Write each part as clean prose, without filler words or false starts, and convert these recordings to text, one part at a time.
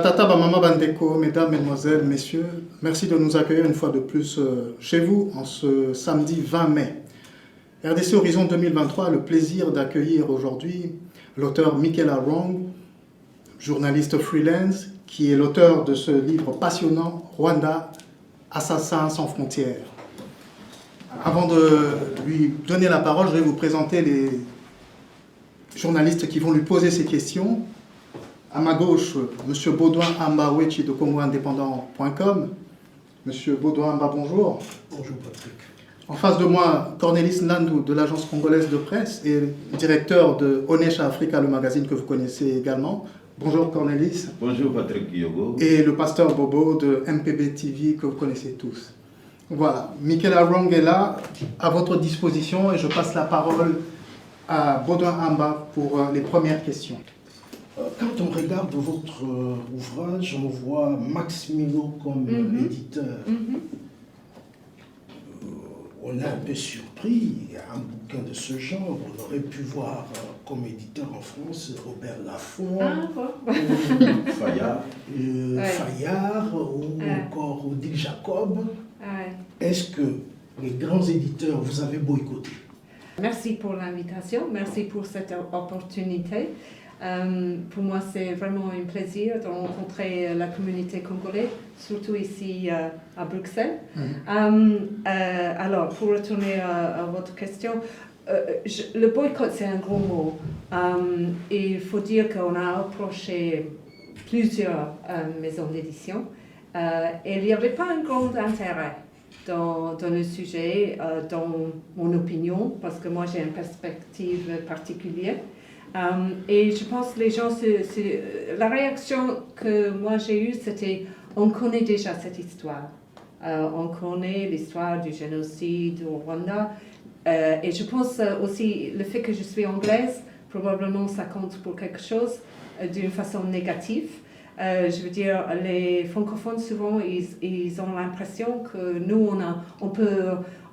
Tata, Mama Bandeko, mesdames, mesdemoiselles, messieurs, merci de nous accueillir une fois de plus chez vous en ce samedi 20 mai. RDC Horizon 2023 a le plaisir d'accueillir aujourd'hui l'auteur Michael Arong, journaliste freelance, qui est l'auteur de ce livre passionnant, Rwanda, Assassins sans frontières. Avant de lui donner la parole, je vais vous présenter les journalistes qui vont lui poser ces questions. À ma gauche, M. Baudouin Ambawechi de CongoIndépendant.com. M. Baudouin Amba, bonjour. Bonjour Patrick. En face de moi, Cornelis Nandou de l'agence congolaise de presse et directeur de Onesha Africa, le magazine que vous connaissez également. Bonjour Cornelis. Bonjour Patrick Yogo. Et le pasteur Bobo de MPB TV que vous connaissez tous. Voilà, Michael Arong est là, à votre disposition, et je passe la parole à Baudouin Amba pour les premières questions. Quand on regarde votre ouvrage, on voit Max Milo comme éditeur. On est un peu surpris, il y a un bouquin de ce genre, on aurait pu voir comme éditeur en France Robert Laffont, Fayard ou encore Odile Jacob. Est-ce que les grands éditeurs vous avez boycotté? Merci pour l'invitation, merci pour cette opportunité. Pour moi, c'est vraiment un plaisir de rencontrer la communauté congolaise, surtout ici à Bruxelles. Alors, pour retourner à votre question, le boycott, c'est un gros mot. Il faut dire qu'on a approché plusieurs maisons d'édition et il n'y avait pas un grand intérêt dans le sujet, dans mon opinion, parce que moi, j'ai une perspective particulière. Et je pense que les gens, la réaction que moi j'ai eue, c'était on connaît déjà cette histoire. On connaît l'histoire du génocide au Rwanda. Et je pense aussi le fait que je suis anglaise, probablement ça compte pour quelque chose d'une façon négative. Je veux dire, les francophones, souvent, ils ont l'impression que nous,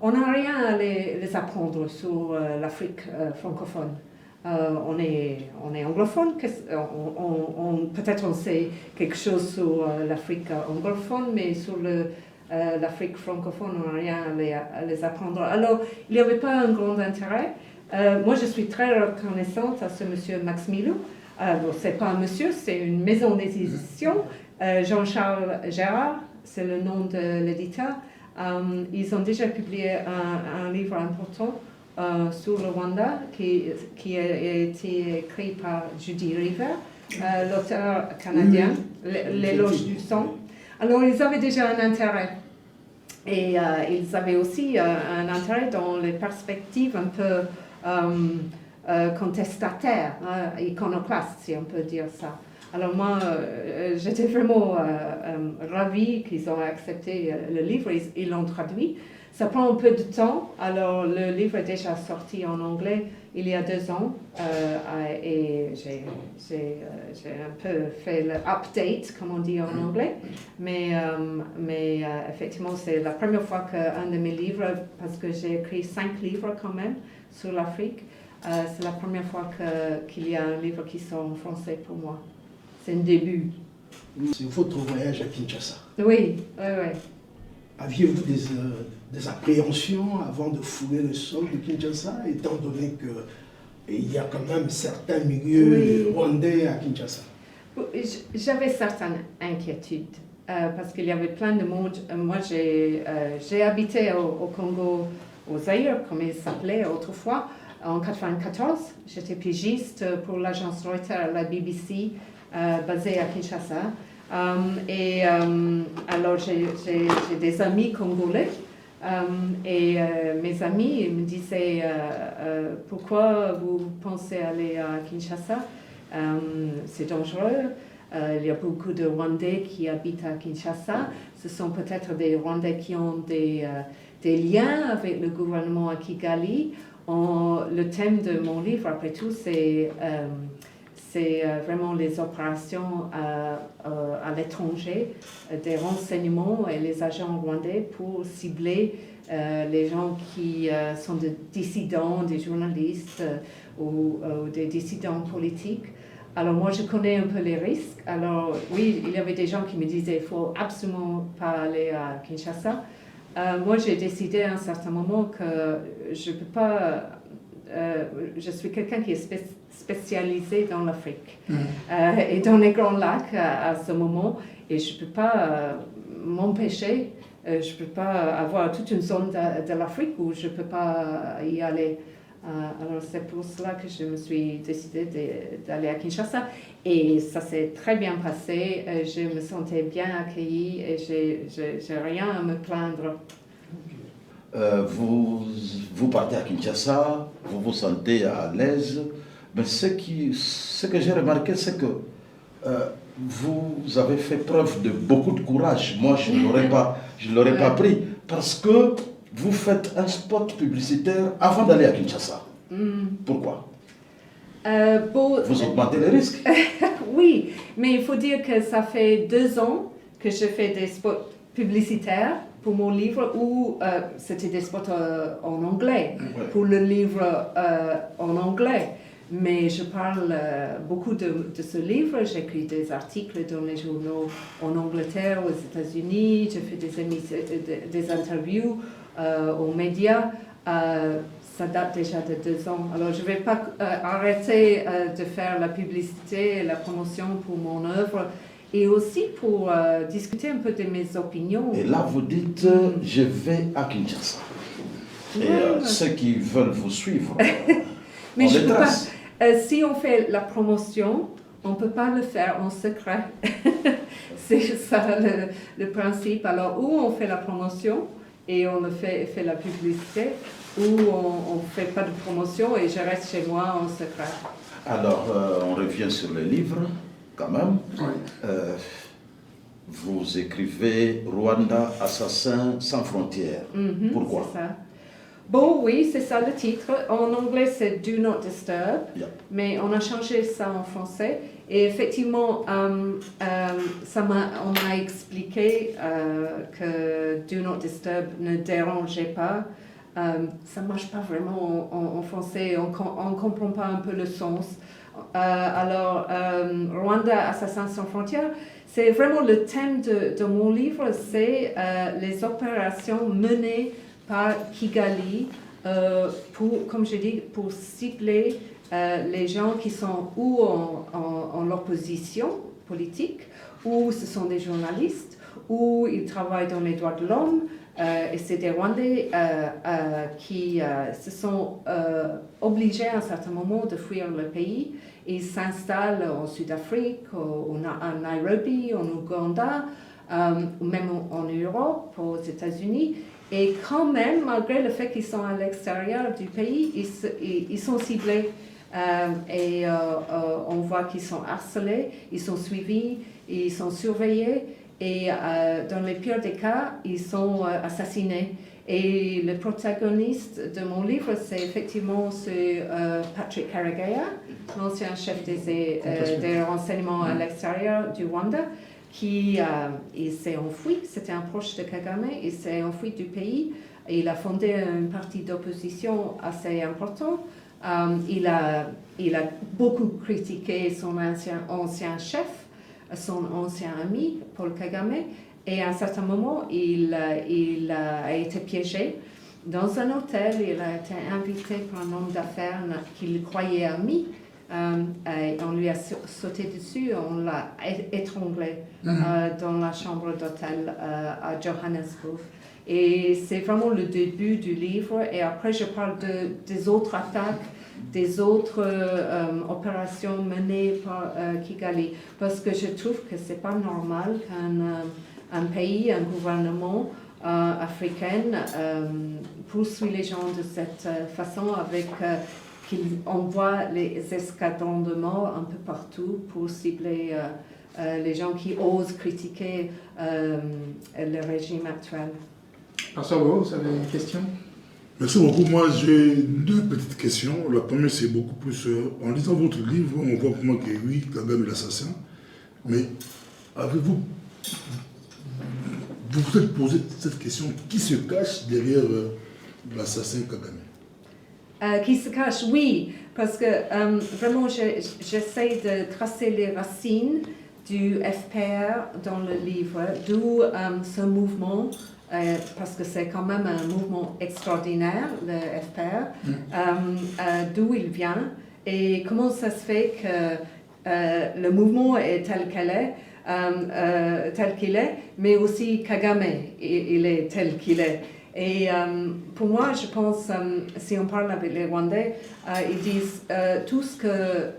on n'a rien à les apprendre sur l'Afrique francophone. On est anglophone, peut-être on sait quelque chose sur l'Afrique anglophone, mais sur l'Afrique francophone, on n'a rien à les apprendre. Alors, il n'y avait pas un grand intérêt. Moi, je suis très reconnaissante à ce monsieur Max Milo. Bon, ce n'est pas un monsieur, c'est une maison d'édition. Jean-Charles Gérard, c'est le nom de l'éditeur. Ils ont déjà publié un livre important sur le Rwanda, qui a été écrit par Judy River, l'auteur canadien, L'éloge du sang. Alors, ils avaient déjà un intérêt. Et ils avaient aussi un intérêt dans les perspectives un peu contestataires, iconoclastes, si on peut dire ça. Alors moi, j'étais vraiment ravie qu'ils ont accepté le livre, ils l'ont traduit. Ça prend un peu de temps, alors le livre est déjà sorti en anglais il y a 2 ans et j'ai un peu fait le update, comme on dit en anglais, mais effectivement c'est la première fois qu'un de mes livres, parce que j'ai écrit 5 livres quand même sur l'Afrique, c'est la première fois qu'il y a un livre qui sort en français pour moi. C'est un début. C'est votre voyage à Kinshasa. Oui. Aviez-vous des appréhensions avant de fouler le sol de Kinshasa, étant donné qu'il y a quand même certains milieux rwandais à Kinshasa? J'avais certaines inquiétudes, parce qu'il y avait plein de monde. Moi, j'ai habité au Congo, au Zaïre, comme il s'appelait autrefois, en 1994. J'étais pigiste pour l'agence Reuters, la BBC, basée à Kinshasa. Alors j'ai des amis congolais et mes amis me disaient pourquoi vous pensez aller à Kinshasa, c'est dangereux, il y a beaucoup de Rwandais qui habitent à Kinshasa, ce sont peut-être des Rwandais qui ont des liens avec le gouvernement à Kigali, Le thème de mon livre, après tout, c'est vraiment les opérations à l'étranger, des renseignements et les agents rwandais pour cibler les gens qui sont des dissidents, des journalistes ou des dissidents politiques. Alors moi, je connais un peu les risques. Alors oui, il y avait des gens qui me disaient il faut absolument pas aller à Kinshasa. Moi, j'ai décidé à un certain moment que je peux pas. Je suis quelqu'un qui est spécialisé dans l'Afrique et dans les Grands Lacs à ce moment, et je peux pas m'empêcher. Je peux pas avoir toute une zone de l'Afrique où je peux pas y aller. Alors c'est pour cela que je me suis décidée d'aller à Kinshasa, et ça s'est très bien passé. Je me sentais bien accueillie et j'ai rien à me plaindre. Vous partez à Kinshasa, vous vous sentez à l'aise, mais ce que j'ai remarqué, c'est que vous avez fait preuve de beaucoup de courage. Moi, je ne l'aurais pas pris, parce que vous faites un spot publicitaire avant d'aller à Kinshasa. Pourquoi? Vous augmentez les risques. Oui, mais il faut dire que ça fait 2 ans que je fais des spots publicitaires pour mon livre, où c'était des spots en anglais, pour le livre en anglais. Mais je parle beaucoup de ce livre. J'écris des articles dans les journaux en Angleterre, aux États-Unis. Je fais des interviews aux médias. Ça date déjà de 2 ans. Alors, je ne vais pas arrêter de faire la publicité et la promotion pour mon œuvre, et aussi pour discuter un peu de mes opinions. Et là, vous dites, je vais à Kinshasa. Et ceux qui veulent vous suivre, mais on les trace. Si on fait la promotion, on ne peut pas le faire en secret. C'est ça le principe. Alors, où on fait la promotion et on fait la publicité, ou on ne fait pas de promotion et je reste chez moi en secret. Alors, on revient sur le livre, quand même. Oui. Vous écrivez Rwanda, assassin sans frontières. Pourquoi? C'est ça. Bon, oui, c'est ça le titre. En anglais, c'est Do Not Disturb, mais on a changé ça en français. Et effectivement, on m'a expliqué que Do Not Disturb ne dérangeait pas. Ça ne marche pas vraiment en français, on ne comprend pas un peu le sens. Alors, Rwanda, assassin sans frontières, c'est vraiment le thème de mon livre, c'est les opérations menées par Kigali, comme je dis, pour cibler les gens qui sont ou en opposition politique, ou ce sont des journalistes, ou ils travaillent dans les droits de l'homme, et c'est des Rwandais qui se sont obligés à un certain moment de fuir le pays. Ils s'installent en Sud-Afrique, à Nairobi, en Ouganda, même en Europe, aux États-Unis. Et quand même, malgré le fait qu'ils sont à l'extérieur du pays, ils sont ciblés. Et on voit qu'ils sont harcelés, ils sont suivis, ils sont surveillés. Et dans les pires des cas, ils sont assassinés. Et le protagoniste de mon livre, c'est effectivement Patrick Karegeya, l'ancien chef des renseignements à l'extérieur du Rwanda, qui il s'est enfui. C'était un proche de Kagame. Il s'est enfui du pays. Et il a fondé une partie d'opposition assez importante. Il a beaucoup critiqué son ancien chef, son ancien ami, Paul Kagame, et à un certain moment, il a été piégé dans un hôtel. Il a été invité par un homme d'affaires qu'il croyait ami, et on lui a sauté dessus, on l'a étranglé dans la chambre d'hôtel à Johannesburg. Et c'est vraiment le début du livre, et après je parle des autres attaques, des autres opérations menées par Kigali, parce que je trouve que c'est pas normal qu'un pays, un gouvernement africain poursuit les gens de cette façon, avec qu'il envoie les escadrons de mort un peu partout pour cibler les gens qui osent critiquer le régime actuel. Pastor Bo, vous avez une question? Merci beaucoup. Moi, j'ai deux petites questions. La première, c'est beaucoup plus... en lisant votre livre, on voit pour moi que oui, Kagame est l'assassin. Mais avez-vous... Vous vous êtes posé cette question, qui se cache derrière l'assassin Kagame? Qui se cache, oui, parce que vraiment j'essaie de tracer les racines du FPR dans le livre, d'où ce mouvement, parce que c'est quand même un mouvement extraordinaire, le FPR, d'où il vient et comment ça se fait que le mouvement est tel qu'il est, mais aussi Kagame, il est tel qu'il est. Et pour moi, je pense, si on parle avec les Rwandais, ils disent tous que,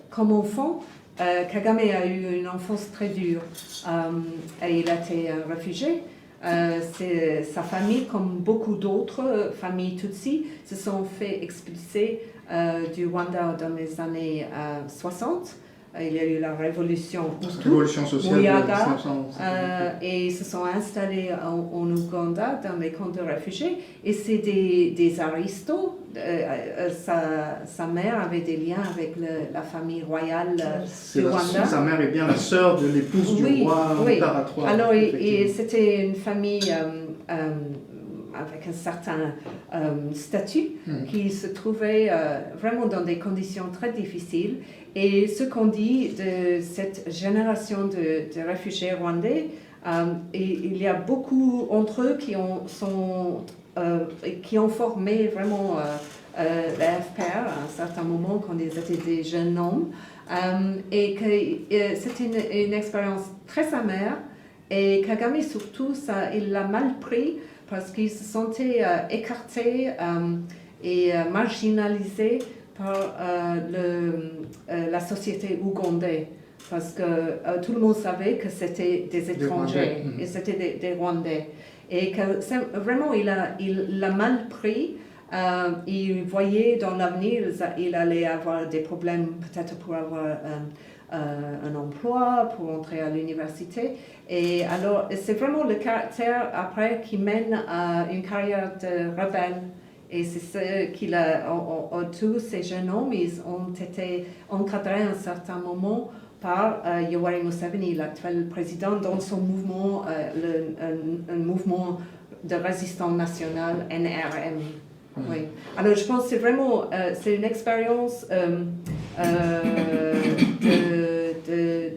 comme enfant, Kagame a eu une enfance très dure et il a été réfugié. Sa famille, comme beaucoup d'autres familles Tutsi, se sont fait expulser du Rwanda dans les années 60. Il y a eu la révolution sociale Muyaga, et ils se sont installés en Ouganda dans les camps de réfugiés. Et c'est des aristos. Sa mère avait des liens avec la famille royale du Rwanda. Sa mère est bien la sœur de l'épouse du roi Mutara III. Alors, c'était une famille avec un certain statut qui se trouvait vraiment dans des conditions très difficiles. Et ce qu'on dit de cette génération de réfugiés rwandais, il y a beaucoup entre eux qui ont formé vraiment la FPR à un certain moment quand ils étaient des jeunes hommes. Et que c'était une expérience très amère. Et Kagame surtout, il l'a mal pris parce qu'il se sentait écarté et marginalisé par la société ougandaise, parce que tout le monde savait que c'était des étrangers, et c'était des Rwandais. Et que vraiment, il l'a mal pris. Il voyait dans l'avenir, il allait avoir des problèmes peut-être pour avoir un emploi, pour entrer à l'université. Et alors, c'est vraiment le caractère après qui mène à une carrière de rebelle. Et c'est ce qu'il a, tous ces jeunes hommes, ils ont été encadrés à un certain moment par Yoweri Museveni, l'actuel président, dans son mouvement, un mouvement de résistance nationale, NRM. Oui. Alors je pense que c'est vraiment, c'est une expérience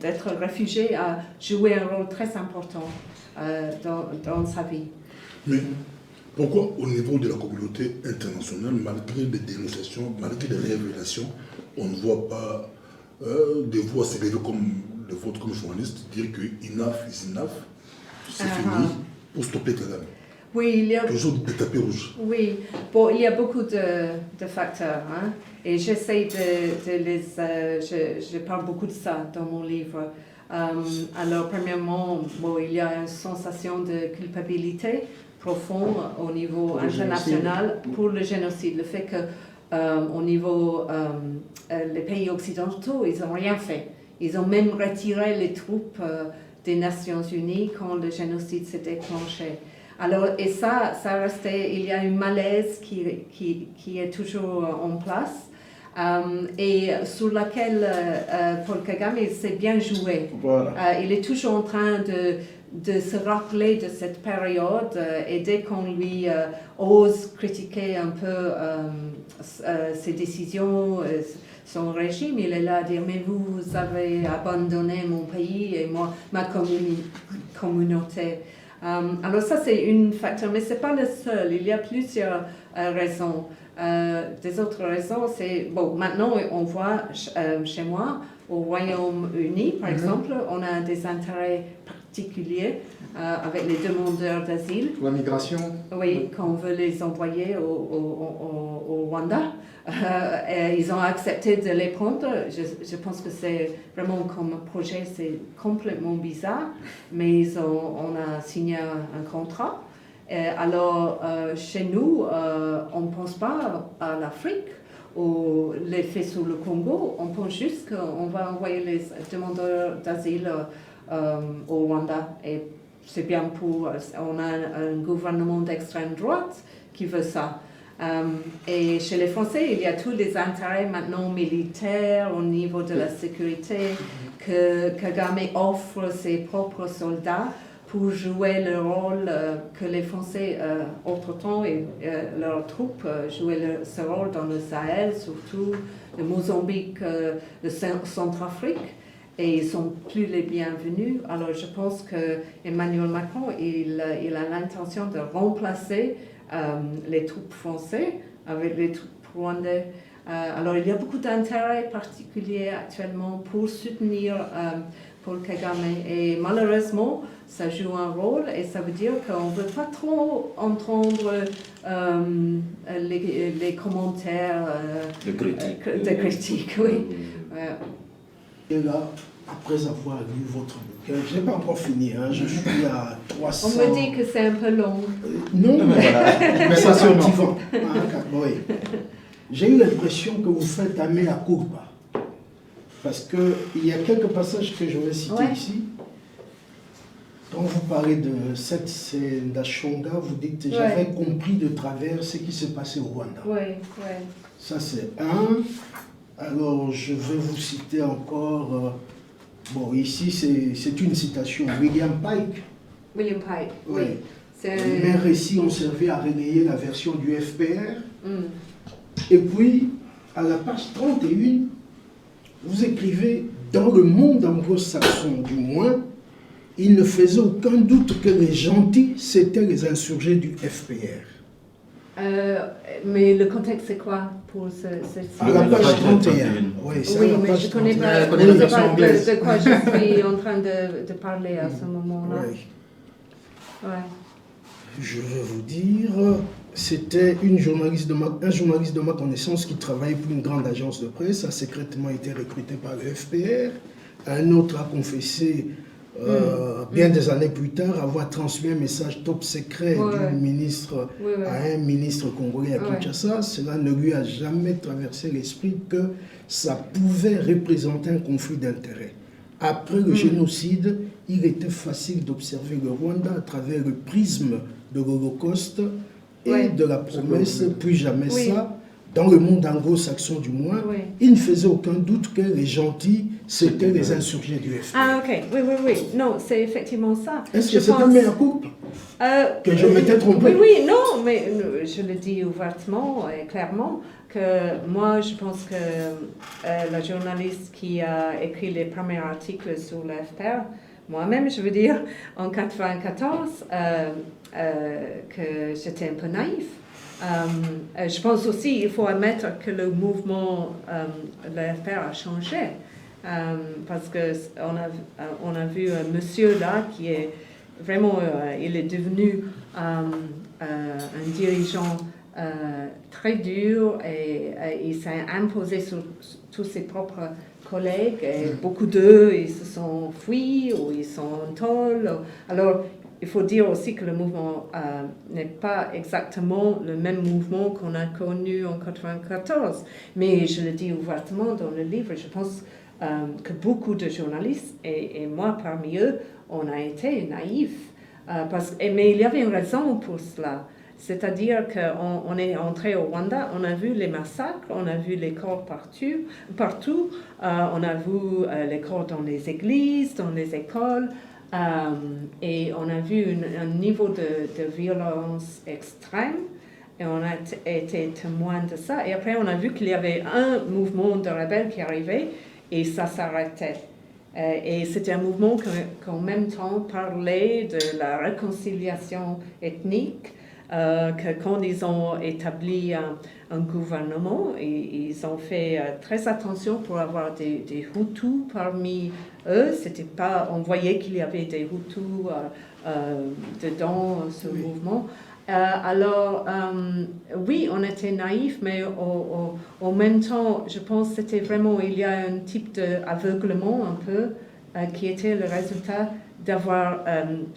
d'être réfugié a joué un rôle très important dans sa vie. Mais pourquoi au niveau de la communauté internationale, malgré des dénonciations, malgré des révélations, on ne voit pas des voix s'élever comme le vôtre comme journaliste, dire que enough is enough, c'est fini, pour stopper Kagame? Oui, il y a toujours des tapis rouges. Oui, bon, il y a beaucoup de facteurs, hein, et j'essaie de les... je parle beaucoup de ça dans mon livre. Alors, premièrement, bon, il y a une sensation de culpabilité profonde au niveau international pour le génocide. Le fait qu'au niveau les pays occidentaux, ils n'ont rien fait. Ils ont même retiré les troupes des Nations Unies quand le génocide s'est déclenché. Alors, et ça restait, il y a une malaise qui est toujours en place et sur laquelle Paul Kagame s'est bien joué. Voilà. Il est toujours en train de se rappeler de cette période et dès qu'on lui ose critiquer un peu ses décisions, son régime, il est là à dire « mais vous avez abandonné mon pays et moi, ma communauté ». Alors ça c'est un facteur, mais ce n'est pas le seul, il y a plusieurs raisons. Des autres raisons, c'est, bon, maintenant on voit chez moi, au Royaume-Uni par exemple, on a des intérêts particuliers avec les demandeurs d'asile. La migration. Oui, qu'on veut les envoyer au Rwanda. Ils ont accepté de les prendre. Je pense que c'est vraiment comme projet, c'est complètement bizarre, mais on a signé un contrat. Alors, chez nous, on ne pense pas à l'Afrique ou les faits sur le Congo, on pense juste qu'on va envoyer les demandeurs d'asile au Rwanda. Et c'est bien pour... On a un gouvernement d'extrême droite qui veut ça. Et chez les Français, il y a tous les intérêts maintenant militaires au niveau de la sécurité que Kagame offre ses propres soldats pour jouer le rôle que les Français, autre-temps, et leurs troupes jouaient ce rôle dans le Sahel, surtout le Mozambique, le Centrafrique, et ils sont plus les bienvenus. Alors je pense que Emmanuel Macron, il a l'intention de remplacer les troupes françaises avec les troupes rwandaises. Alors il y a beaucoup d'intérêts particuliers actuellement pour soutenir Paul Kagame, et malheureusement ça joue un rôle, et ça veut dire qu'on ne veut pas trop entendre les commentaires de critique. de critique, oui. Et là, après avoir lu votre bouquin, je n'ai pas encore fini, hein, je suis à 300... On me dit que c'est un peu long. Non, Mais voilà. mais ça c'est motivant. Oui. J'ai eu l'impression que vous faites un mea culpa. Parce qu'il y a quelques passages que je vais citer ici. Quand vous parlez de cette scène d'Achonga, vous dites j'avais compris de travers ce qui s'est passé au Rwanda. Oui, oui. Ça c'est un. Alors je vais vous citer encore. Bon, ici c'est une citation. William Pike. William Pike, Oui. C'est Mes récits ont servi à relayer la version du FPR. Et puis, à la page 31, vous écrivez « Dans le monde anglo-saxon, du moins, il ne faisait aucun doute que les gentils, c'étaient les insurgés du FPR. » Mais le contexte, c'est quoi pour ce À la page 31. Oui, oui, mais je ne connais pas, de quoi je suis en train de parler à ce moment-là. Oui. Ouais. Je vais vous dire, c'était un journaliste de ma connaissance qui travaillait pour une grande agence de presse, a secrètement été recruté par le FPR. Un autre a confessé, bien des années plus tard, avoir transmis un message top secret du ministre à un ministre congolais à Kinshasa. Cela ne lui a jamais traversé l'esprit que ça pouvait représenter un conflit d'intérêts. Après le génocide, il était facile d'observer le Rwanda à travers le prisme de l'Holocauste et de la promesse « plus jamais ça ». Dans le monde anglo-saxon du moins, il ne faisait aucun doute que les gentils, c'était les insurgés du FPR. Ah ok, oui. Non, c'est effectivement ça. Est-ce que c'est un mea culpa que je m'étais trompé? Oui, non, mais je le dis ouvertement et clairement que moi, je pense que la journaliste qui a écrit les premiers articles sur le FPR, moi-même, je veux dire, en 1994, que j'étais un peu naïf. Je pense aussi qu'il faut admettre que le mouvement, le FPR a changé. Parce qu'on a vu un monsieur là qui est vraiment, il est devenu un dirigeant très dur et il s'est imposé sur tous ses propres collègues et beaucoup d'eux ils se sont fuis ou ils sont en tôle. Alors il faut dire aussi que le mouvement n'est pas exactement le même mouvement qu'on a connu en 1994, mais je le dis ouvertement dans le livre, je pense que beaucoup de journalistes, et moi parmi eux, on a été naïfs. Mais il y avait une raison pour cela. C'est-à-dire qu'on est entré au Rwanda, on a vu les massacres, on a vu les corps partout, on a vu les corps dans les églises, dans les écoles, et on a vu un niveau de violence extrême. Et on a été témoin de ça. Et après, on a vu qu'il y avait un mouvement de rebelles qui arrivait, et ça s'arrêtait. Et c'était un mouvement qui en même temps parlait de la réconciliation ethnique, que quand ils ont établi un gouvernement, ils ont fait très attention pour avoir des Hutus parmi eux. C'était pas, on voyait qu'il y avait des Hutus dedans ce mouvement. Alors, oui, on était naïfs, mais en même temps, je pense que c'était vraiment, il y a un type d'aveuglement un peu qui était le résultat d'avoir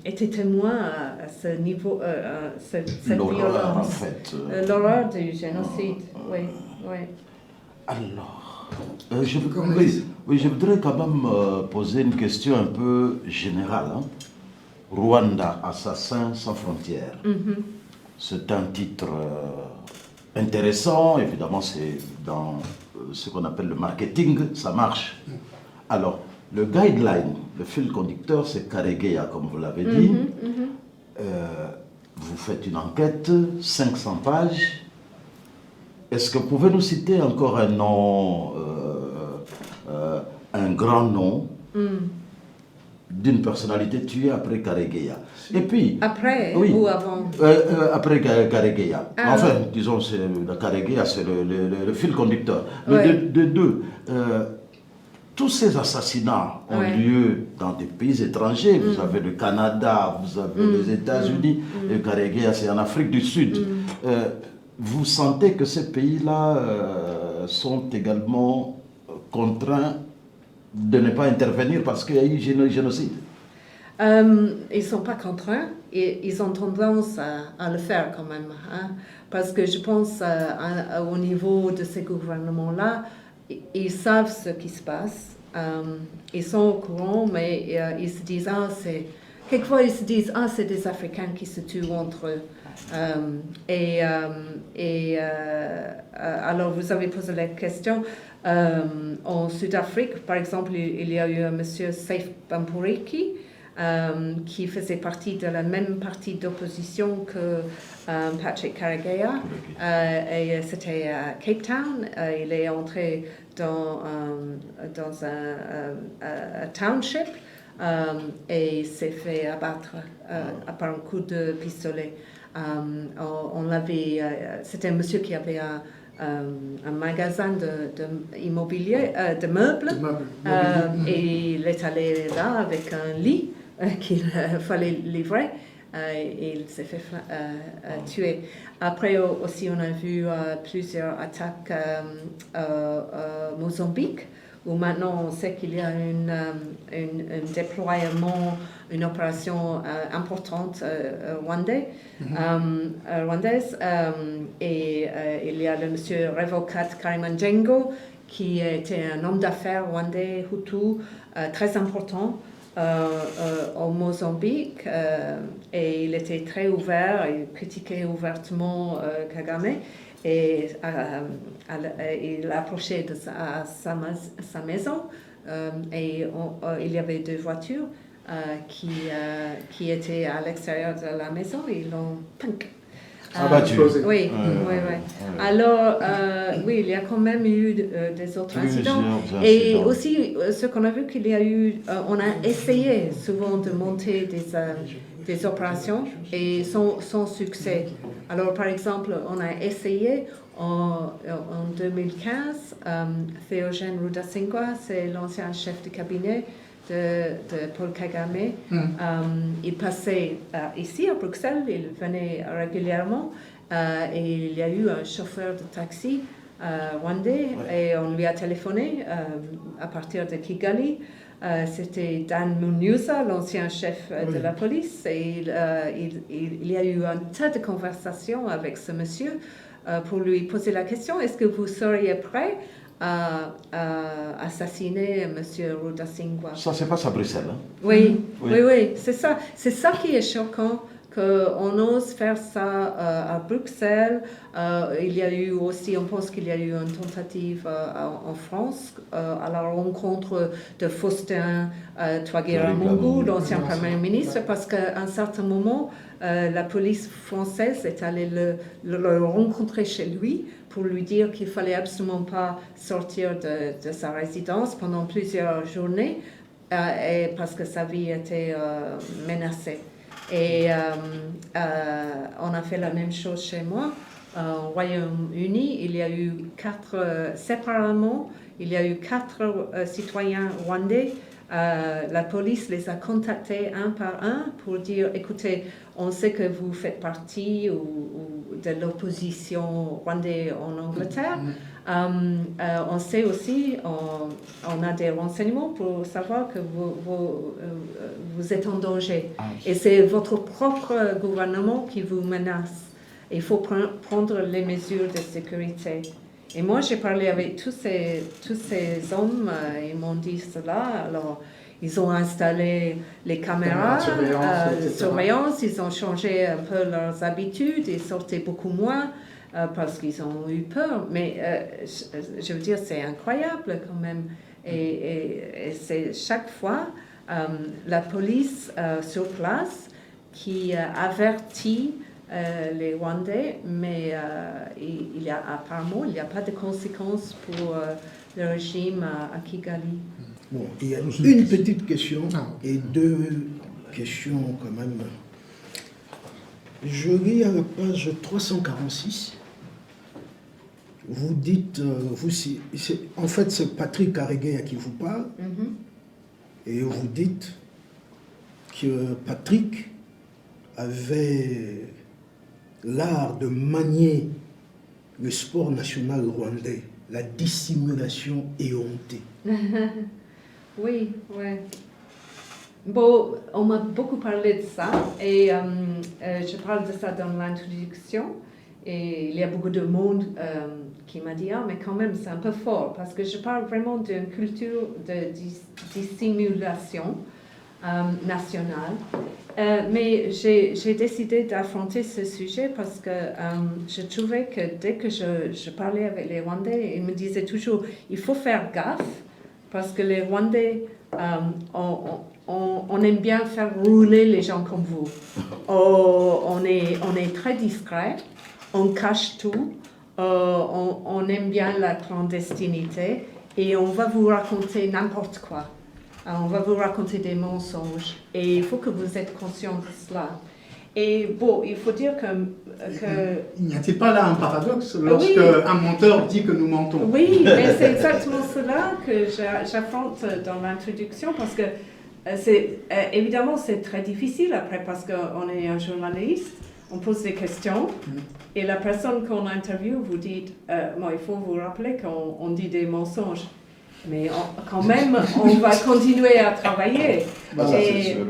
été témoin à ce niveau, cette l'horreur, violence. en fait. L'horreur du génocide, oui. Alors, je voudrais quand même poser une question un peu générale. Hein. Rwanda, assassin sans frontières. C'est un titre intéressant, évidemment, c'est dans ce qu'on appelle le marketing, ça marche. Alors, le guideline, le fil conducteur, c'est Karegeya, comme vous l'avez dit. Vous faites une enquête, 500 pages. Est-ce que vous pouvez nous citer encore un nom, un grand nom d'une personnalité tuée après Karegeya? Et puis... Après oui, ou avant? Après Karegeya. Ah, enfin, disons, le Karegeya, c'est le fil conducteur. Mais Ouais. de deux, tous ces assassinats ont lieu dans des pays étrangers. Vous avez le Canada, vous avez les États-Unis, et Karegeya, c'est en Afrique du Sud. Vous sentez que ces pays-là sont également contraints de ne pas intervenir parce qu'il y a eu génocide? Ils ne sont pas contraints, et ils ont tendance à le faire quand même. Hein, parce que je pense au niveau de ces gouvernements-là, ils savent ce qui se passe. Ils sont au courant, mais ils se disent, quelquefois ils se disent, c'est des Africains qui se tuent entre eux. Alors vous avez posé la question. En Sud-Afrique, par exemple, il y a eu un monsieur Saif Bamporiki, qui faisait partie de la même partie d'opposition que Patrick Karegeya. Et c'était à Cape Town. Il est entré dans un township et s'est fait abattre par un coup de pistolet. On l'avait, c'était un monsieur qui avait un magasin immobilier, de meubles, et il est allé là avec un lit qu'il fallait livrer, et il s'est fait tuer. Après aussi, on a vu plusieurs attaques à Mozambique, où maintenant on sait qu'il y a un déploiement, une opération importante rwandaise, et il y a le monsieur Revocat Karimanjengo, qui était un homme d'affaires rwandais, Hutu, très important au Mozambique, et il était très ouvert, il critiquait ouvertement Kagame, et il approchait de sa maison, et il y avait deux voitures qui étaient à l'extérieur de la maison, et ils l'ont abattu. Oui. Alors, oui, il y a quand même eu des autres incidents. Et aussi, ce qu'on a vu, qu'il y a eu, on a essayé souvent de monter des opérations, et sans succès. Alors, par exemple, on a essayé en 2015, Théogène Rudasingwa, c'est l'ancien chef de cabinet de Paul Kagame. Il passait ici à Bruxelles, il venait régulièrement, et il y a eu un chauffeur de taxi rwandais, et on lui a téléphoné à partir de Kigali. C'était Dan Munyuza, l'ancien chef de la police, et il y a eu un tas de conversations avec ce monsieur pour lui poser la question: est-ce que vous seriez prêt à assassiner M. Rudasingwa? Ça se passe à Bruxelles. Hein? Oui, c'est ça. C'est ça qui est choquant, qu'on ose faire ça à Bruxelles. Il y a eu aussi, on pense qu'il y a eu une tentative en France à la rencontre de Faustin Twagiramungu, l'ancien Premier ministre, parce qu'à un certain moment, la police française est allée le rencontrer chez lui pour lui dire qu'il ne fallait absolument pas sortir de sa résidence pendant plusieurs journées, et parce que sa vie était menacée. Et on a fait la même chose chez moi. Au Royaume-Uni, il y a eu séparément, il y a eu 4 citoyens rwandais. La police les a contactés un par un pour dire: écoutez, on sait que vous faites partie de l'opposition rwandaise en Angleterre. On sait aussi, on a des renseignements pour savoir que vous êtes en danger. Et c'est votre propre gouvernement qui vous menace. Il faut prendre les mesures de sécurité. Et moi, j'ai parlé avec tous ces hommes, ils m'ont dit cela. Alors, Ils ont installé les caméras de surveillance, ils ont changé un peu leurs habitudes, ils sortaient beaucoup moins parce qu'ils ont eu peur. Mais je veux dire, c'est incroyable quand même. Et c'est chaque fois la police sur place qui avertit les Rwandais, mais apparemment, il n'y a pas de conséquences pour le régime à Kigali. Bon, il y a une petite question et deux questions quand même. Je lis à la page 346. Vous dites, en fait c'est Patrick Karegeya à qui vous parle, et vous dites que Patrick avait l'art de manier le sport national rwandais, la dissimulation éhontée. Oui, oui. Bon, on m'a beaucoup parlé de ça et je parle de ça dans l'introduction. Et il y a beaucoup de monde qui m'a dit « Ah, mais quand même, c'est un peu fort » parce que je parle vraiment d'une culture de dissimulation nationale. Mais j'ai décidé d'affronter ce sujet parce que je trouvais que dès que je parlais avec les Rwandais, ils me disaient toujours « Il faut faire gaffe » parce que les Rwandais, on aime bien faire rouler les gens comme vous. On est très discret. On cache tout, on aime bien la clandestinité et on va vous raconter n'importe quoi. On va vous raconter des mensonges et il faut que vous êtes conscient de cela. Et bon, il faut dire que n'y a-t-il pas là un paradoxe lorsque un menteur dit que nous mentons? Oui, mais c'est exactement cela que j'affronte dans l'introduction parce que évidemment c'est très difficile après parce qu'on est un journaliste. On pose des questions et la personne qu'on interviewe vous dit bon, il faut vous rappeler qu'on dit des mensonges. Mais quand même, on va continuer à travailler.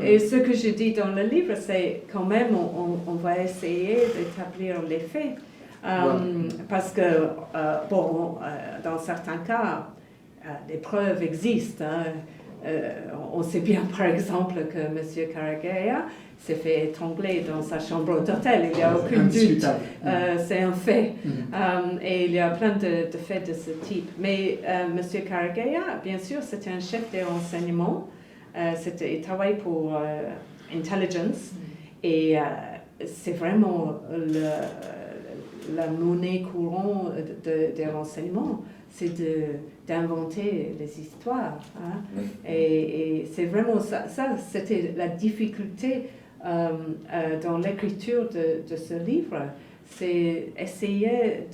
Et ce que je dis dans le livre, c'est quand même, on va essayer d'établir les faits. Parce que, dans certains cas, des preuves existent. On sait bien, par exemple, que M. Karegeya s'est fait étrangler dans sa chambre d'hôtel. Il n'y a aucun doute. C'est un fait. Et il y a plein de faits de ce type. Mais M. Karegeya, bien sûr, c'était un chef des renseignements. Il travaille pour Intelligence. Et c'est vraiment la monnaie courante des renseignements. C'est d'inventer les histoires. Hein. Et c'est vraiment ça c'était la difficulté dans l'écriture de ce livre. C'est essayer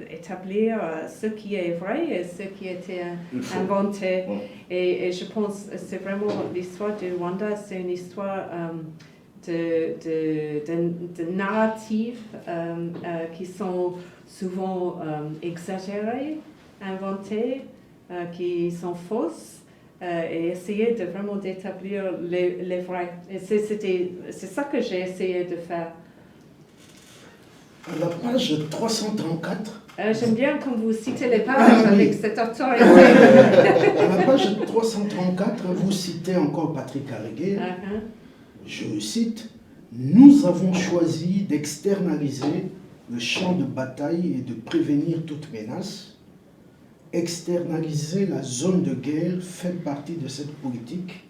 d'établir ce qui est vrai et ce qui a été inventé. Et je pense que c'est vraiment l'histoire du Rwanda, c'est une histoire de narratives qui sont souvent exagérées, inventées, qui sont fausses, et essayer de vraiment d'établir les vrais. Et c'est ça que j'ai essayé de faire. À la page 334. J'aime bien quand vous citez les pages avec cette autorité. À la page 334, vous citez encore Patrick Karegeya. Je cite, « Nous avons choisi d'externaliser le champ de bataille et de prévenir toute menace. Externaliser la zone de guerre fait partie de cette politique,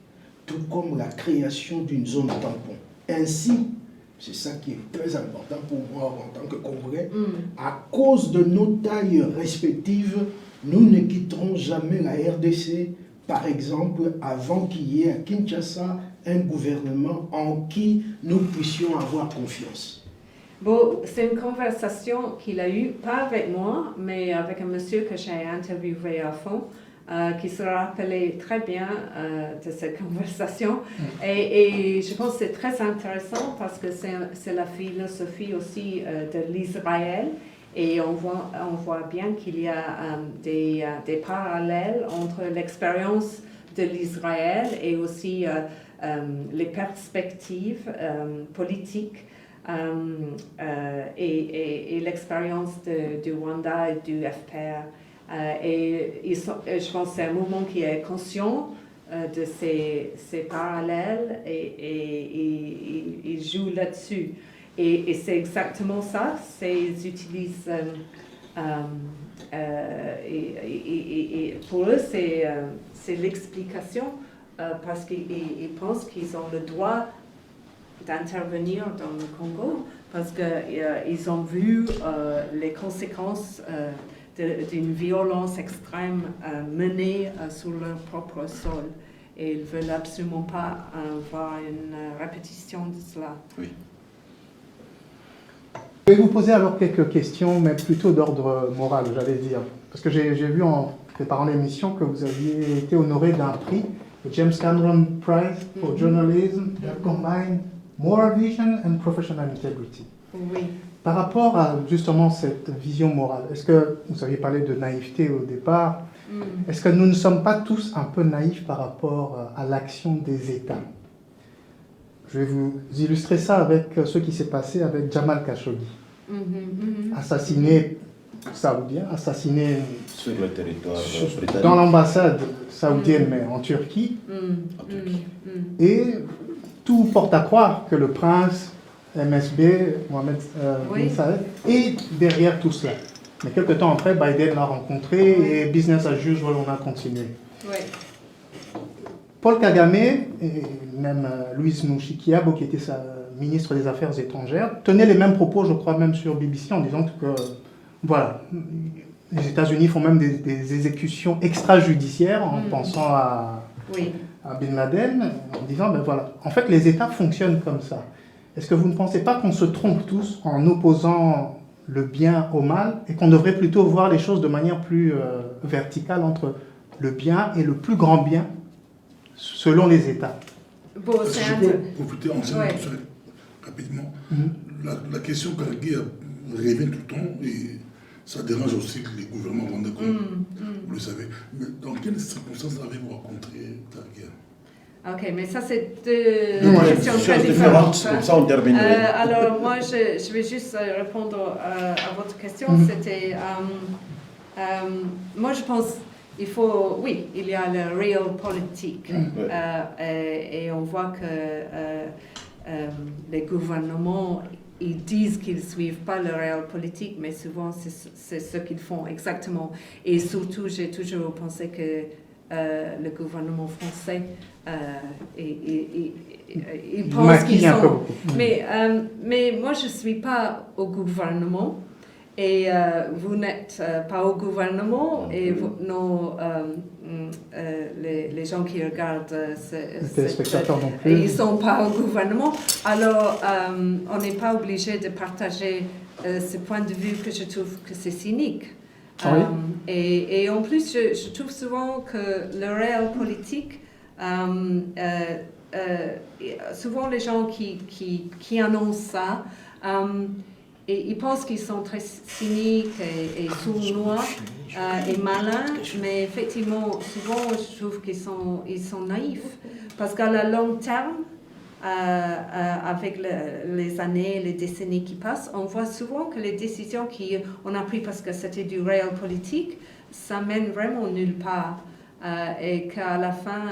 tout comme la création d'une zone tampon. Ainsi, c'est ça qui est très important pour moi en tant que Congolais, à cause de nos tailles respectives, nous ne quitterons jamais la RDC, par exemple, avant qu'il y ait à Kinshasa un gouvernement en qui nous puissions avoir confiance. » Bon, c'est une conversation qu'il a eue, pas avec moi, mais avec un monsieur que j'ai interviewé à fond, qui se rappelait très bien de cette conversation. Et je pense que c'est très intéressant parce que c'est la philosophie aussi de l'Israël. Et on voit bien qu'il y a des parallèles entre l'expérience de l'Israël et aussi les perspectives politiques et l'expérience du Rwanda et du FPR. Et je pense que c'est un mouvement qui est conscient de ces parallèles et ils jouent là-dessus. Et c'est exactement ça, ils utilisent... et pour eux, c'est l'explication parce qu'ils pensent qu'ils ont le droit d'intervenir dans le Congo parce qu'ils ont vu les conséquences d'une violence extrême menée sur leur propre sol. Et ils ne veulent absolument pas voir une répétition de cela. Oui. Je vais vous poser alors quelques questions, mais plutôt d'ordre moral, j'allais dire. Parce que j'ai vu en préparant l'émission que vous aviez été honoré d'un prix, le James Cameron Prize for Journalism, that combine moral vision and professional integrity. Oui. Par rapport à justement cette vision morale, est-ce que vous aviez parlé de naïveté au départ, est-ce que nous ne sommes pas tous un peu naïfs par rapport à l'action des États? Je vais vous illustrer ça avec ce qui s'est passé avec Jamal Khashoggi, assassiné saoudien, assassiné Sur le territoire britannique. dans l'ambassade saoudienne, mais en Turquie. En Turquie. Et tout porte à croire que le prince MSB, Mohamed bin Saïd, est derrière tout cela. Mais quelques temps après, Biden l'a rencontré et business as usual, on a continué. Oui. Paul Kagame et même Louise Mushikiwabo, qui était sa ministre des Affaires étrangères, tenaient les mêmes propos, je crois, même sur BBC, en disant que, voilà, les États-Unis font même des exécutions extrajudiciaires en pensant à Bin Laden, en disant, ben voilà, en fait, les États fonctionnent comme ça. Est-ce que vous ne pensez pas qu'on se trompe tous en opposant le bien au mal et qu'on devrait plutôt voir les choses de manière plus verticale entre le bien et le plus grand bien selon les États? Bon, Si je peux profiter rapidement, la question qu'Algué revient tout le temps et ça dérange aussi les gouvernements rwandais, comme vous le savez. Mais dans quelles circonstances avez-vous rencontré Targuer? Ok, mais ça c'est deux questions très différentes. Comme ça on termine. Alors moi je vais juste répondre à votre question. C'était, moi je pense il y a le real politique et on voit que les gouvernements ils disent qu'ils ne suivent pas le réel politique, mais souvent c'est ce qu'ils font exactement. Et surtout, j'ai toujours pensé que le gouvernement français, ils pensent qu'ils sont... Mais moi, je ne suis pas au gouvernement. Et vous n'êtes pas au gouvernement et les gens qui regardent ils ne sont pas au gouvernement. Alors, on n'est pas obligé de partager ce point de vue que je trouve que c'est cynique. Et en plus, je trouve souvent que le réel politique, souvent les gens qui annoncent ça, et ils pensent qu'ils sont très cyniques et sournois et malins, mais effectivement, souvent, je trouve qu'ils sont naïfs. Parce qu'à la long terme, avec les années, les décennies qui passent, on voit souvent que les décisions qu'on a prises parce que c'était du réel politique, ça mène vraiment nulle part. Et qu'à la fin,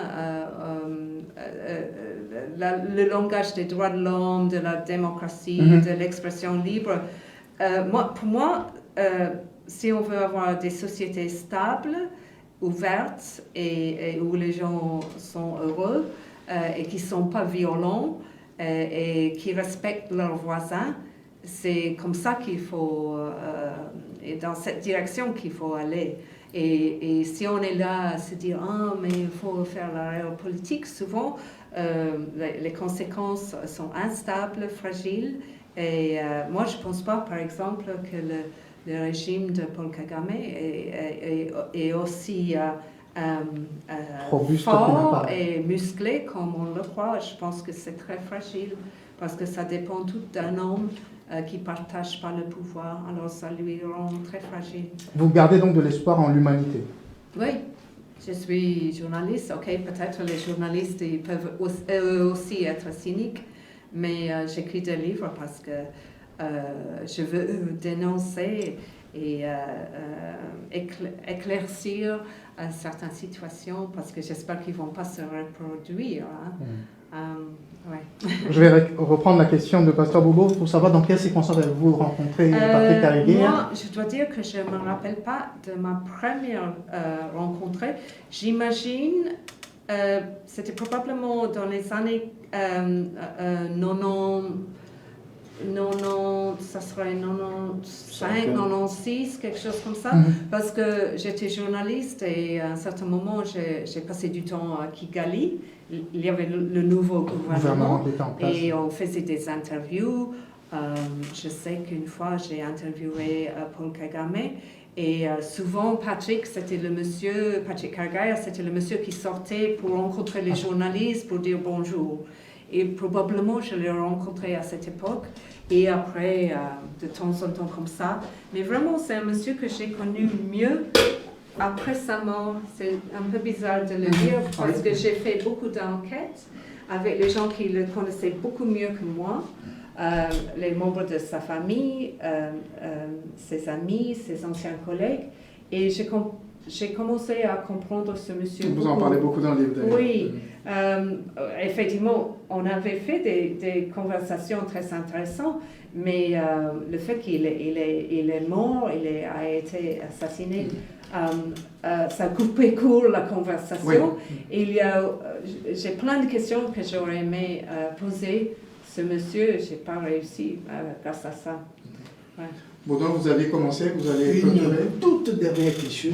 le langage des droits de l'homme, de la démocratie, de l'expression libre, pour moi, si on veut avoir des sociétés stables, ouvertes et où les gens sont heureux et qui ne sont pas violents et qui respectent leurs voisins, c'est comme ça qu'il faut, et dans cette direction qu'il faut aller. Et si on est là à se dire « mais il faut faire la réelle politique », souvent les conséquences sont instables, fragiles. Et moi, je ne pense pas, par exemple, que le régime de Paul Kagame est aussi fort et musclé comme on le croit. Je pense que c'est très fragile parce que ça dépend tout d'un homme qui ne partage pas le pouvoir, alors ça lui rend très fragile. Vous gardez donc de l'espoir en l'humanité? Oui, je suis journaliste, ok, peut-être les journalistes ils peuvent eux aussi être cyniques, mais j'écris des livres parce que je veux dénoncer et éclaircir certaines situations parce que j'espère qu'ils ne vont pas se reproduire. Ouais. Je vais reprendre la question de Pasteur Bobo pour savoir dans quelles circonstances avez-vous rencontré Patrick Cariguer. Moi, je dois dire que je ne me rappelle pas de ma première rencontre. J'imagine, c'était probablement dans les années 90, ça serait 95, 96, quelque chose comme ça, parce que j'étais journaliste et à un certain moment, j'ai passé du temps à Kigali. Il y avait le nouveau gouvernement qui était en place. Et on faisait des interviews. Je sais qu'une fois, j'ai interviewé Paul Kagame et souvent Patrick Cariguer, c'était le monsieur qui sortait pour rencontrer les journalistes, pour dire bonjour. Et probablement, je l'ai rencontré à cette époque. Et après, de temps en temps comme ça. Mais vraiment, c'est un monsieur que j'ai connu mieux après sa mort. C'est un peu bizarre de le dire parce que j'ai fait beaucoup d'enquêtes avec les gens qui le connaissaient beaucoup mieux que moi. Les membres de sa famille, ses amis, ses anciens collègues. Et j'ai commencé à comprendre ce monsieur. Vous en parlez beaucoup dans le livre d'ailleurs. Oui, effectivement, on avait fait des conversations très intéressantes, mais le fait qu'il est mort, a été assassiné, ça a coupé court la conversation. Oui. J'ai plein de questions que j'aurais aimé poser ce monsieur, je n'ai pas réussi grâce à ça. Ouais. Bon, donc vous avez commencé, vous allez une toute dernière question.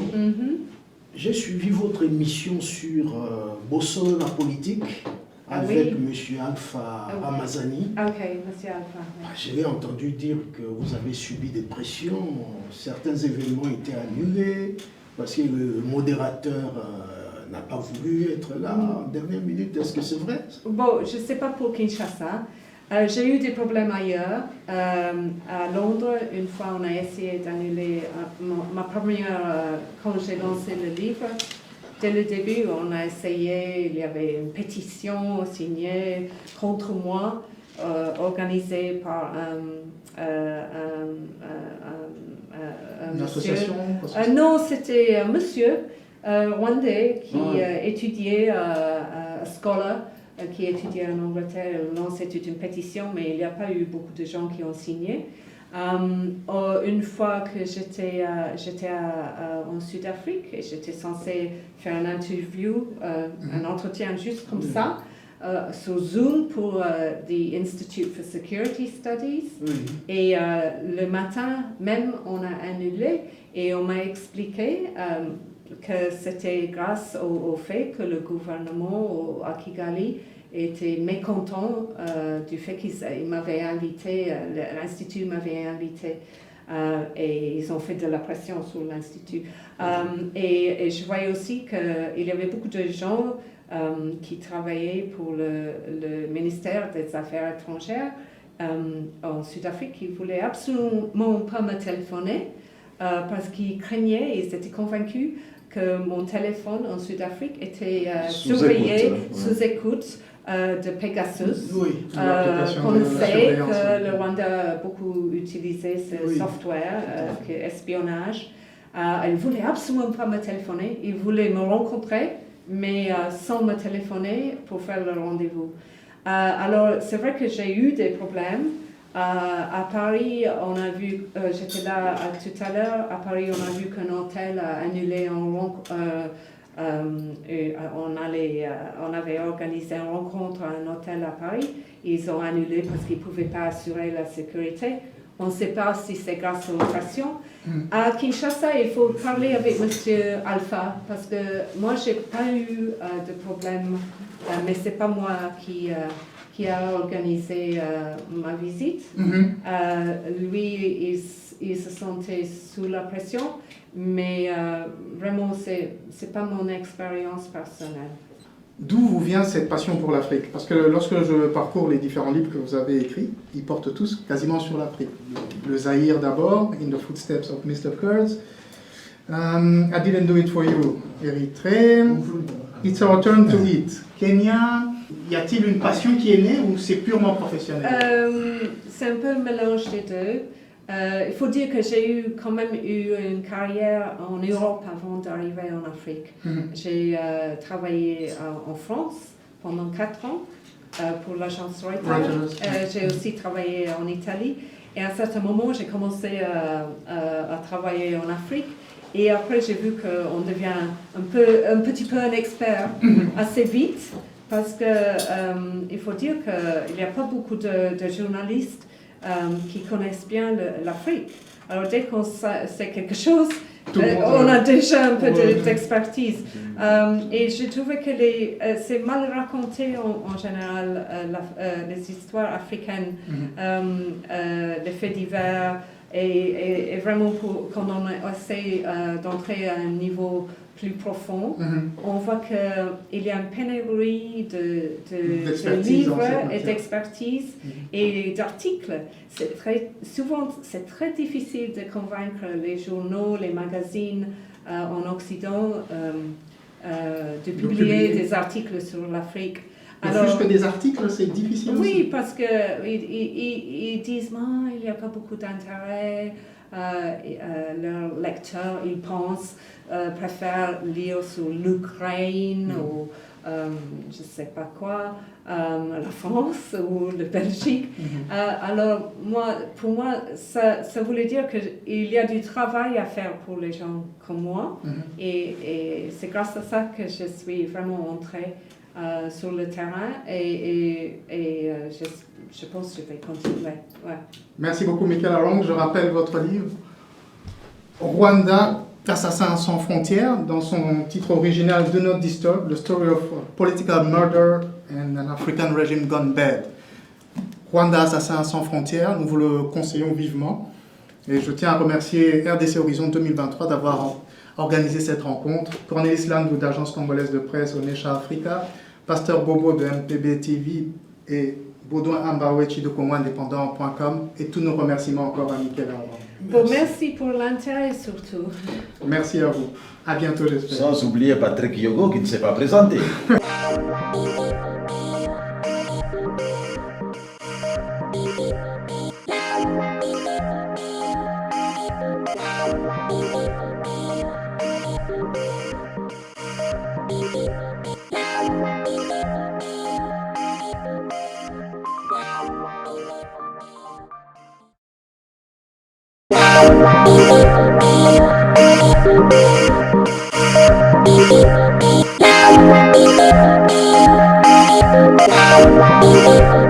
J'ai suivi votre émission sur Bossol, la politique, avec M. Alpha Amazani. Ok, M. Alpha. J'ai entendu dire que vous avez subi des pressions, certains événements étaient annulés, parce que le modérateur n'a pas voulu être là en dernière minute. Est-ce que c'est vrai? Bon, je ne sais pas pour Kinshasa. J'ai eu des problèmes ailleurs. À Londres, une fois, on a essayé d'annuler ma première, quand j'ai lancé le livre. Dès le début, on a essayé, il y avait une pétition signée contre moi, organisée par une association? Non, c'était un monsieur rwandais qui étudiait à Scholar, qui étudiait en Angleterre. Non, c'était une pétition, mais il n'y a pas eu beaucoup de gens qui ont signé. Une fois que j'étais en Sud-Afrique et j'étais censée faire une interview, un entretien juste comme ça, sur Zoom pour the Institute for Security Studies. Et le matin même, on a annulé et on m'a expliqué que c'était grâce au fait que le gouvernement à Kigali était mécontent du fait qu'il m'avait invité, l'Institut m'avait invité et ils ont fait de la pression sur l'Institut. Et je voyais aussi qu'il y avait beaucoup de gens qui travaillaient pour le ministère des Affaires étrangères en Sud-Afrique qui ne voulaient absolument pas me téléphoner parce qu'ils craignaient, ils étaient convaincus que mon téléphone en Sud-Afrique était surveillé, sous écoute de Pegasus. On sait que le Rwanda a beaucoup utilisé ce software, espionnage. Ils ne voulaient absolument pas me téléphoner, ils voulaient me rencontrer, mais sans me téléphoner pour faire le rendez-vous. Alors, c'est vrai que j'ai eu des problèmes. À Paris, on a vu, j'étais là tout à l'heure, à Paris, on a vu qu'un hôtel a annulé on avait organisé une rencontre à un hôtel à Paris. Ils ont annulé parce qu'ils ne pouvaient pas assurer la sécurité. On ne sait pas si c'est grâce aux pressions. À Kinshasa, il faut parler avec M. Alpha parce que moi, je n'ai pas eu de problème, mais ce n'est pas moi qui a organisé ma visite. Lui, il se sentait sous la pression, mais vraiment, ce n'est pas mon expérience personnelle. D'où vous vient cette passion pour l'Afrique? Parce que lorsque je parcours les différents livres que vous avez écrits, ils portent tous quasiment sur l'Afrique. Le Zaïre d'abord, In the Footsteps of Mr. Kurz. I Didn't Do It For You, Érythrée. It's Our Turn to Eat, Kenya. Y a-t-il une passion qui est née ou c'est purement professionnel? C'est un peu le mélange des deux. Il faut dire que j'ai quand même eu une carrière en Europe avant d'arriver en Afrique. J'ai travaillé en France pendant 4 ans pour l'agence Reuters. J'ai aussi travaillé en Italie. Et à un certain moment, j'ai commencé à travailler en Afrique. Et après, j'ai vu qu'on devient un petit peu un expert assez vite. Parce qu'il faut dire qu'il n'y a pas beaucoup de journalistes qui connaissent bien l'Afrique. Alors dès qu'on sait quelque chose, on a déjà un peu d'expertise. Et j'ai trouvé que c'est mal raconté en général, les histoires africaines, les faits divers, et vraiment quand on essaie d'entrer à un niveau plus profond, on voit qu'il y a une pénurie de livres et d'expertise et d'articles. Souvent, c'est très difficile de convaincre les journaux, les magazines en Occident de publier des articles sur l'Afrique. Alors, plus que des articles, c'est difficile aussi. Oui, parce qu'ils disent il n'y a pas beaucoup d'intérêt. Leurs lecteurs, ils pensent, préfèrent lire sur l'Ukraine ou je ne sais pas quoi, la France ou la Belgique. Alors, pour moi, ça voulait dire qu'il y a du travail à faire pour les gens comme moi. Et c'est grâce à ça que je suis vraiment entrée sur le terrain et je pense que je vais continuer. Ouais. Merci beaucoup, Michael Arong. Je rappelle votre livre Rwanda, Assassins sans frontières, dans son titre original Do Not Disturb, The Story of Political Murder and an African Regime Gone Bad. Rwanda, Assassins sans frontières, nous vous le conseillons vivement. Et je tiens à remercier RDC Horizon 2023 d'avoir organisé cette rencontre. Cornelis Landou d'Agence Congolaise de Presse, Onesha Africa, Pasteur Bobo de MPB TV et Baudouin Ambawechi de CongoIndépendant.com, et tous nos remerciements encore à Michael Arong. Bon, merci pour l'intérêt surtout. Merci à vous. À bientôt, j'espère. Sans oublier Patrick Yogo qui ne s'est pas présenté. Thank you.